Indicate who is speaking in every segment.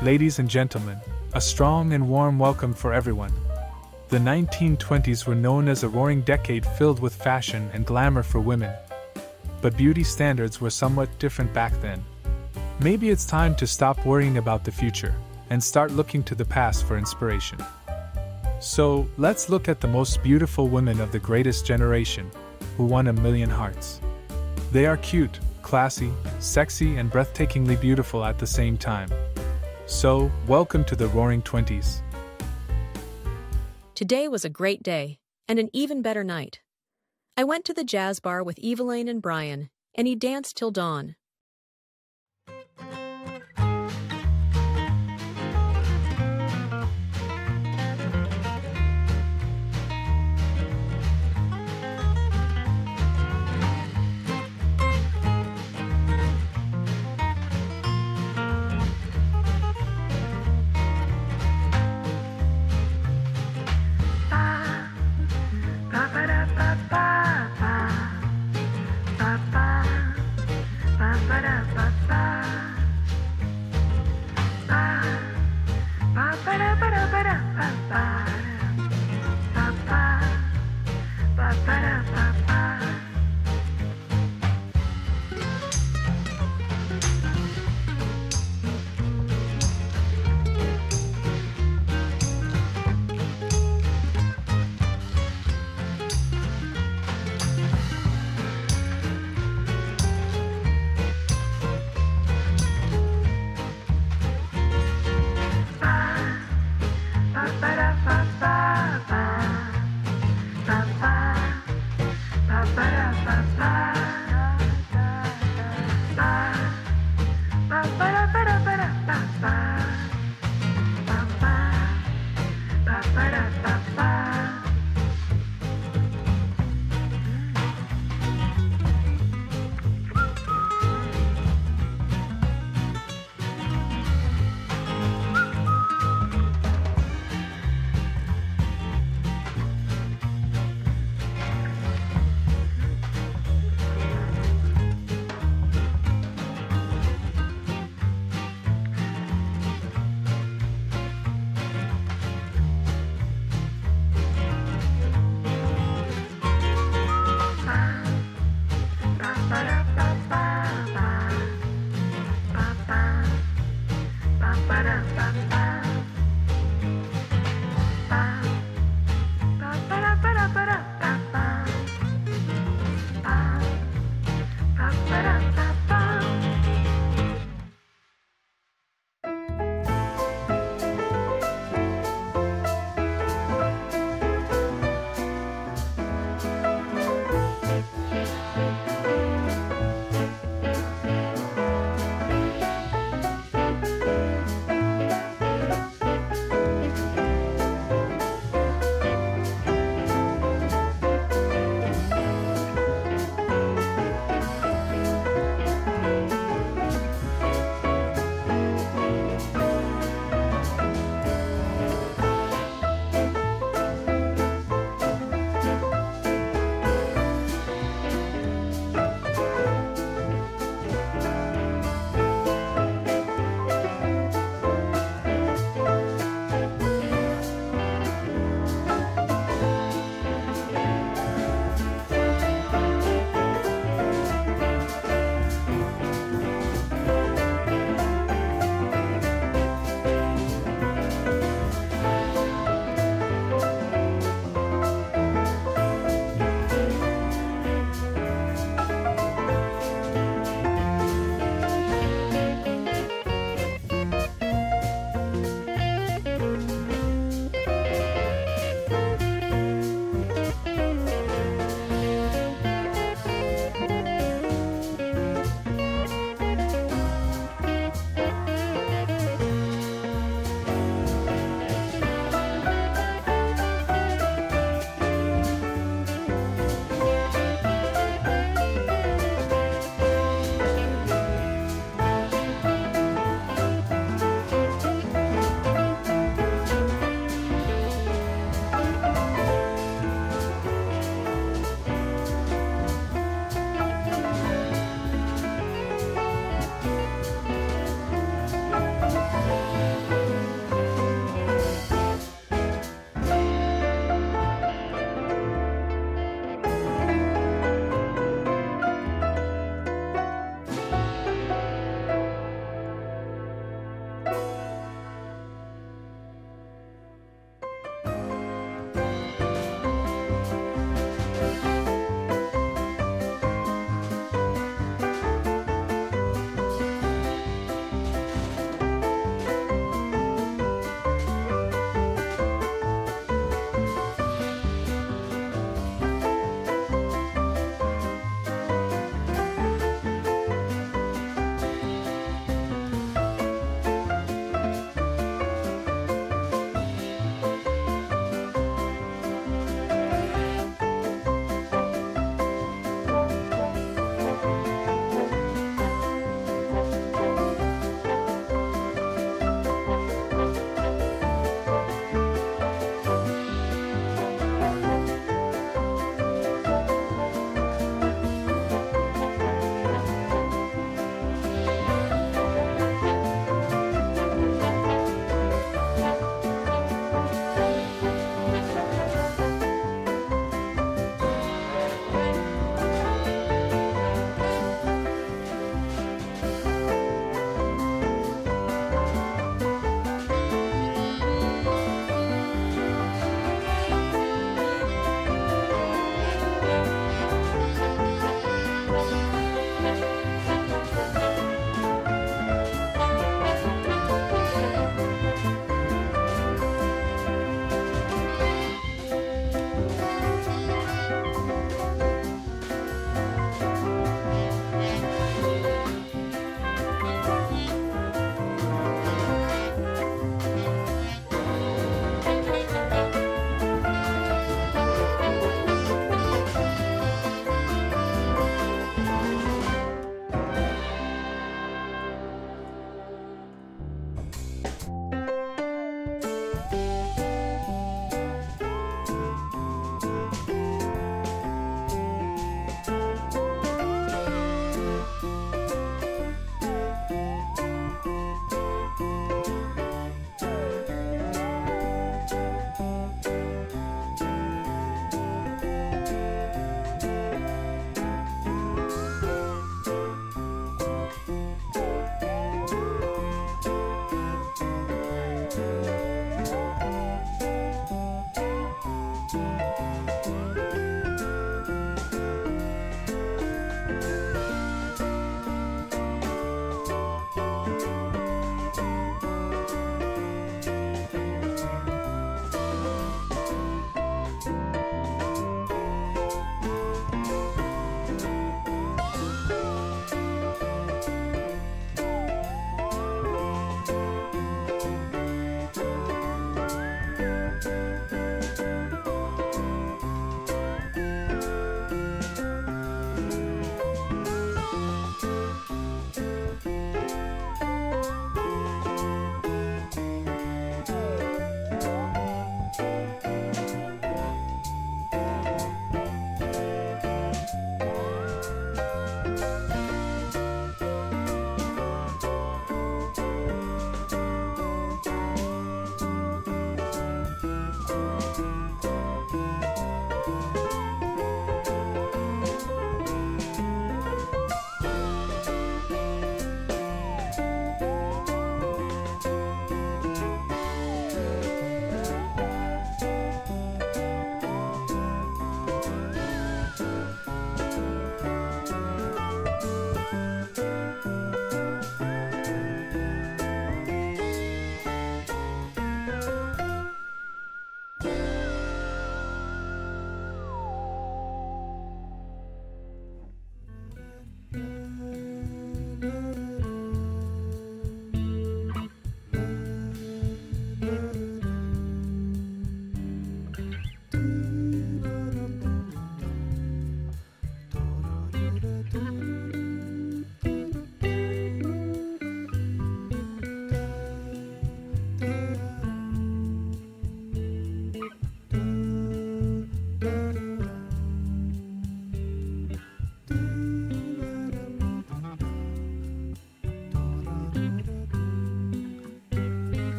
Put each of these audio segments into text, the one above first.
Speaker 1: Ladies and gentlemen, a strong and warm welcome for everyone. The 1920s were known as a roaring decade filled with fashion and glamour for women. But beauty standards were somewhat different back then. Maybe it's time to stop worrying about the future and start looking to the past for inspiration. So, let's look at the most beautiful women of the greatest generation, who won a million hearts. They are cute, classy, sexy, and breathtakingly beautiful at the same time. So, welcome to the Roaring Twenties.
Speaker 2: Today was a great day, and an even better night. I went to the jazz bar with Evelyn and Brian, and he danced till dawn.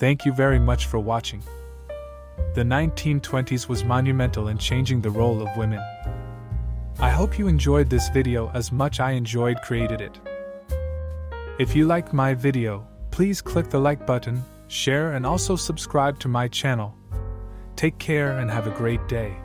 Speaker 1: Thank you very much for watching. The 1920s was monumental in changing the role of women. I hope you enjoyed this video as much I enjoyed creating it. If you liked my video, please click the like button, share and also subscribe to my channel. Take care and have a great day.